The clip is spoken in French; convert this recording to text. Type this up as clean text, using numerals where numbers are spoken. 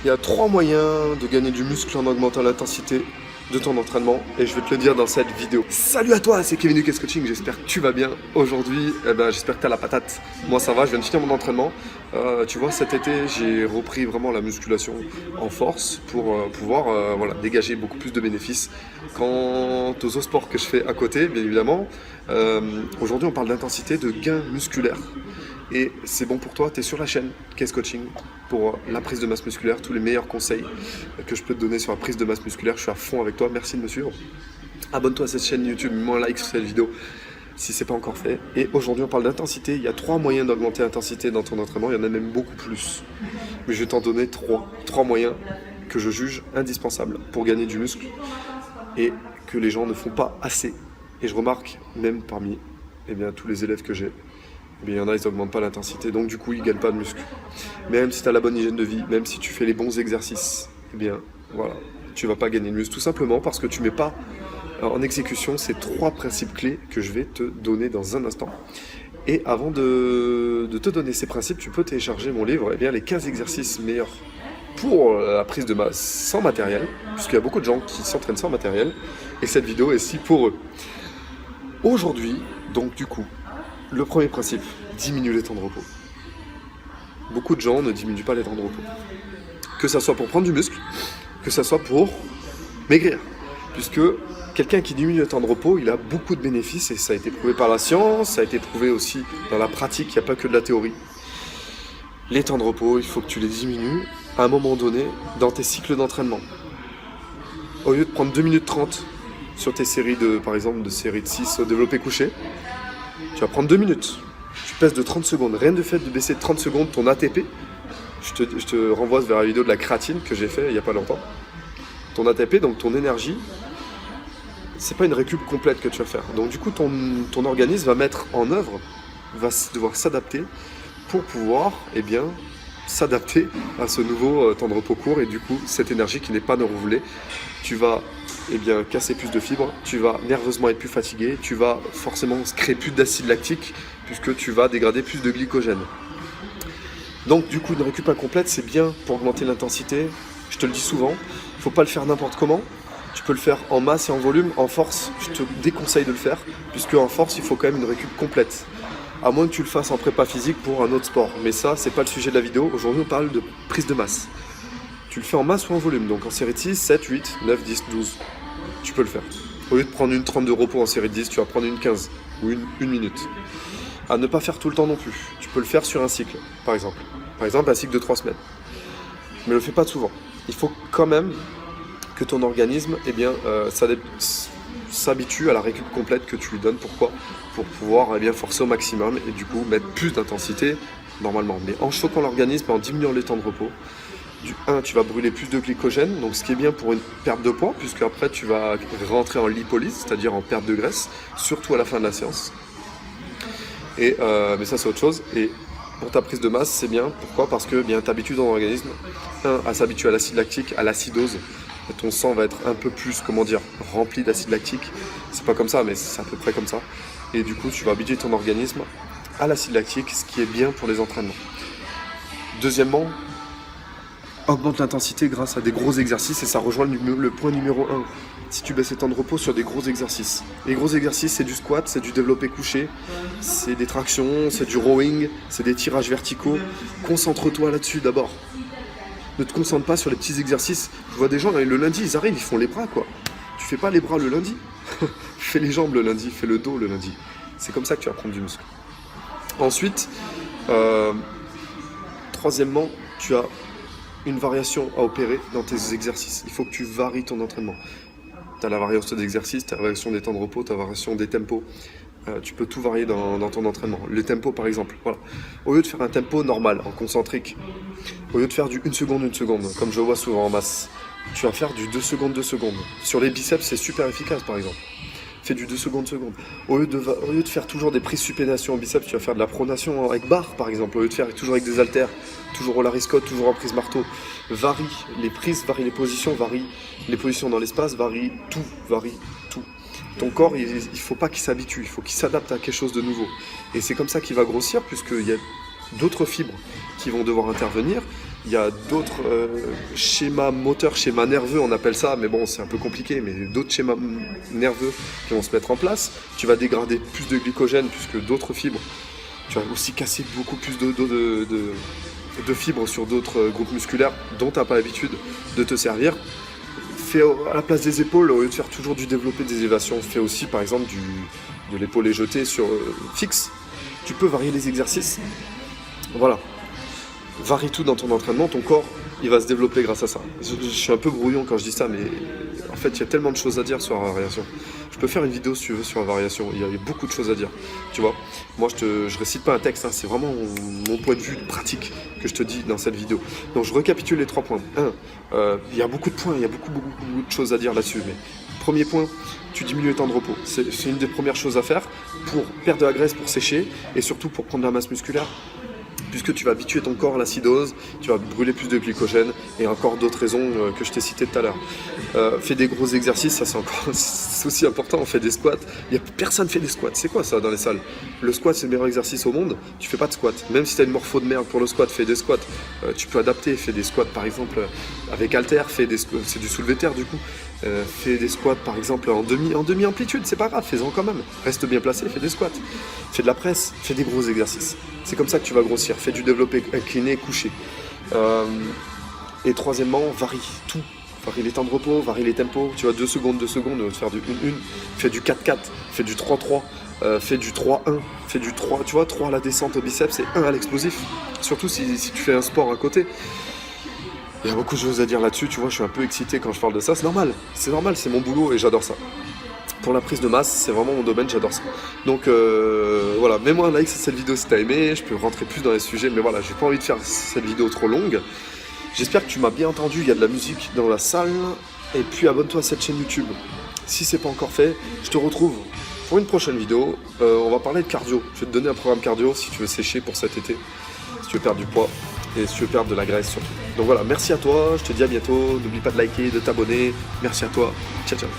Il y a 3 moyens de gagner du muscle en augmentant l'intensité de ton entraînement et je vais te le dire dans cette vidéo. Salut à toi, c'est Kevin Lucas Coaching, j'espère que tu vas bien. Aujourd'hui, j'espère que tu as la patate. Moi ça va, je viens de finir mon entraînement. Tu vois, cet été, j'ai repris vraiment la musculation en force pour pouvoir dégager beaucoup plus de bénéfices. Quant aux autres sports que je fais à côté, bien évidemment, aujourd'hui on parle d'intensité, de gain musculaire. Et c'est bon pour toi, tu es sur la chaîne Case Coaching pour la prise de masse musculaire, tous les meilleurs conseils que je peux te donner sur la prise de masse musculaire. Je suis à fond avec toi, merci de me suivre. Abonne-toi à cette chaîne YouTube, mets-moi un like sur cette vidéo si ce n'est pas encore fait. Et aujourd'hui on parle d'intensité, il y a 3 moyens d'augmenter l'intensité dans ton entraînement, il y en a même beaucoup plus. Mais je vais t'en donner 3 moyens que je juge indispensables pour gagner du muscle et que les gens ne font pas assez. Et je remarque même parmi tous les élèves que j'ai, il y en a, ils n'augmentent pas l'intensité, donc du coup, ils ne gagnent pas de muscle. Même si tu as la bonne hygiène de vie, même si tu fais les bons exercices, tu ne vas pas gagner de muscle, tout simplement parce que tu ne mets pas en exécution ces 3 principes clés que je vais te donner dans un instant. Et avant de te donner ces principes, tu peux télécharger mon livre, les 15 exercices meilleurs pour la prise de masse sans matériel, puisqu'il y a beaucoup de gens qui s'entraînent sans matériel, et cette vidéo est si pour eux. Aujourd'hui, donc du coup, le premier principe, diminue les temps de repos. Beaucoup de gens ne diminuent pas les temps de repos. Que ça soit pour prendre du muscle, que ça soit pour maigrir. Puisque quelqu'un qui diminue le temps de repos, il a beaucoup de bénéfices et ça a été prouvé par la science, ça a été prouvé aussi dans la pratique, il n'y a pas que de la théorie. Les temps de repos, il faut que tu les diminues à un moment donné dans tes cycles d'entraînement. Au lieu de prendre 2 minutes 30 sur tes séries par exemple de séries de 6 au développé couché, tu vas prendre 2 minutes, tu pèses de 30 secondes. Rien de fait de baisser de 30 secondes ton ATP. Je te renvoie vers la vidéo de la créatine que j'ai fait il n'y a pas longtemps. Ton ATP, donc ton énergie, c'est pas une récup complète que tu vas faire. Donc du coup, ton organisme va mettre en œuvre, va devoir s'adapter pour pouvoir s'adapter à ce nouveau temps de repos court. Et du coup, cette énergie qui n'est pas renouvelée, tu vas casser plus de fibres, tu vas nerveusement être plus fatigué, tu vas forcément créer plus d'acide lactique puisque tu vas dégrader plus de glycogène. Donc du coup, une récup incomplète, c'est bien pour augmenter l'intensité. Je te le dis souvent, il ne faut pas le faire n'importe comment. Tu peux le faire en masse et en volume. En force, je te déconseille de le faire puisque en force, il faut quand même une récup complète. À moins que tu le fasses en prépa physique pour un autre sport. Mais ça, c'est pas le sujet de la vidéo. Aujourd'hui, on parle de prise de masse. Tu le fais en masse ou en volume. Donc en série de 6, 7, 8, 9, 10, 12. Tu peux le faire. Au lieu de prendre une 30 de repos en série de 10, tu vas prendre une 15 ou une minute. À ne pas faire tout le temps non plus. Tu peux le faire sur un cycle, par exemple. Par exemple, un cycle de 3 semaines. Mais ne le fais pas souvent. Il faut quand même que ton organisme s'habitue à la récup complète que tu lui donnes. Pourquoi ? Pour pouvoir forcer au maximum et du coup mettre plus d'intensité normalement. Mais en choquant l'organisme et en diminuant les temps de repos, tu vas brûler plus de glycogène, donc ce qui est bien pour une perte de poids, puisque après tu vas rentrer en lipolyse, c'est-à-dire en perte de graisse, surtout à la fin de la séance. Mais ça c'est autre chose. Et pour ta prise de masse, c'est bien. Pourquoi ? Parce que tu habitues ton organisme à s'habituer à l'acide lactique, à l'acidose. Et ton sang va être un peu plus, rempli d'acide lactique. C'est pas comme ça, mais c'est à peu près comme ça. Et du coup, tu vas habituer ton organisme à l'acide lactique, ce qui est bien pour les entraînements. Deuxièmement, augmente l'intensité grâce à des gros exercices et ça rejoint le point numéro 1. Si tu baisses les temps de repos sur des gros exercices. Les gros exercices, c'est du squat, c'est du développé couché, c'est des tractions, c'est du rowing, c'est des tirages verticaux. Concentre-toi là-dessus d'abord. Ne te concentre pas sur les petits exercices. Je vois des gens, le lundi, ils arrivent, ils font les bras, quoi. Tu fais pas les bras le lundi. Fais les jambes le lundi, fais le dos le lundi. C'est comme ça que tu vas prendre du muscle. Ensuite, troisièmement, tu as une variation à opérer dans tes exercices. Il faut que tu varies ton entraînement. Tu as la variation des exercices, tu as la variation des temps de repos, tu as la variation des tempos. Tu peux tout varier dans ton entraînement. Le tempo par exemple, voilà. Au lieu de faire un tempo normal, en concentrique, au lieu de faire du 1 seconde, 1 seconde, comme je vois souvent en masse, tu vas faire du 2 secondes, 2 secondes. Sur les biceps, c'est super efficace par exemple. Fais du 2 secondes, secondes. Au lieu de faire toujours des prises supination en biceps, tu vas faire de la pronation avec barre par exemple. Au lieu de faire toujours avec des haltères, toujours au Larry Scott, toujours en prise marteau. Varie les prises, varie les positions, varie les positions dans l'espace, varie tout. Ton corps, il ne faut pas qu'il s'habitue, il faut qu'il s'adapte à quelque chose de nouveau. Et c'est comme ça qu'il va grossir, puisqu'il y a d'autres fibres qui vont devoir intervenir. Il y a d'autres schémas moteurs, schémas nerveux, on appelle ça, mais bon, c'est un peu compliqué, mais d'autres schémas nerveux qui vont se mettre en place. Tu vas dégrader plus de glycogène plus que d'autres fibres. Tu vas aussi casser beaucoup plus de fibres sur d'autres groupes musculaires dont tu n'as pas l'habitude de te servir. Fais à la place des épaules, au lieu de faire toujours du développé des élévations, fais aussi par exemple de l'épaule jetée sur fixe. Tu peux varier les exercices. Voilà. Varie tout dans ton entraînement, ton corps il va se développer grâce à ça. Je suis un peu brouillon quand je dis ça, mais en fait il y a tellement de choses à dire sur la variation. Je peux faire une vidéo si tu veux sur la variation, il y a beaucoup de choses à dire, tu vois. Moi je récite pas un texte, hein, c'est vraiment mon point de vue pratique que je te dis dans cette vidéo. Donc je récapitule les 3 points. Il y a beaucoup de points, il y a beaucoup de choses à dire là-dessus, mais premier point, tu diminues le temps de repos. C'est une des premières choses à faire pour perdre de la graisse, pour sécher et surtout pour prendre de la masse musculaire. Puisque tu vas habituer ton corps à l'acidose, tu vas brûler plus de glycogène et encore d'autres raisons que je t'ai citées tout à l'heure. Fais des gros exercices, ça c'est aussi important, on fait des squats. Personne ne fait des squats, c'est quoi ça dans les salles? Le squat c'est le meilleur exercice au monde, tu fais pas de squat. Même si tu as une morpho de merde pour le squat, fais des squats. Tu peux adapter, fais des squats par exemple avec haltère, c'est du soulevé terre du coup. Fais des squats par exemple en demi amplitude, c'est pas grave, fais-en quand même. Reste bien placé, fais des squats. Fais de la presse, fais des gros exercices. C'est comme ça que tu vas grossir. Fais du développé incliné, couché. Et troisièmement, varie tout. Varie les temps de repos, varie les tempos. Tu vois, 2 secondes, faire du 1-1. Fais du 4-4, fais du 3-3, fais du 3-1, fais du 3, tu vois, 3 à la descente au biceps et 1 à l'explosif. Surtout si tu fais un sport à côté. Il y a beaucoup de choses à dire là-dessus, tu vois, je suis un peu excité quand je parle de ça. C'est normal, c'est mon boulot et j'adore ça. Pour la prise de masse, c'est vraiment mon domaine, j'adore ça. Donc voilà, mets-moi un like sur cette vidéo si t'as aimé, je peux rentrer plus dans les sujets, mais voilà, j'ai pas envie de faire cette vidéo trop longue. J'espère que tu m'as bien entendu, il y a de la musique dans la salle, et puis abonne-toi à cette chaîne YouTube. Si c'est pas encore fait, je te retrouve pour une prochaine vidéo. On va parler de cardio, je vais te donner un programme cardio si tu veux sécher pour cet été, si tu veux perdre du poids, et si tu veux perdre de la graisse surtout. Donc voilà, merci à toi, je te dis à bientôt, n'oublie pas de liker, de t'abonner, merci à toi, ciao ciao.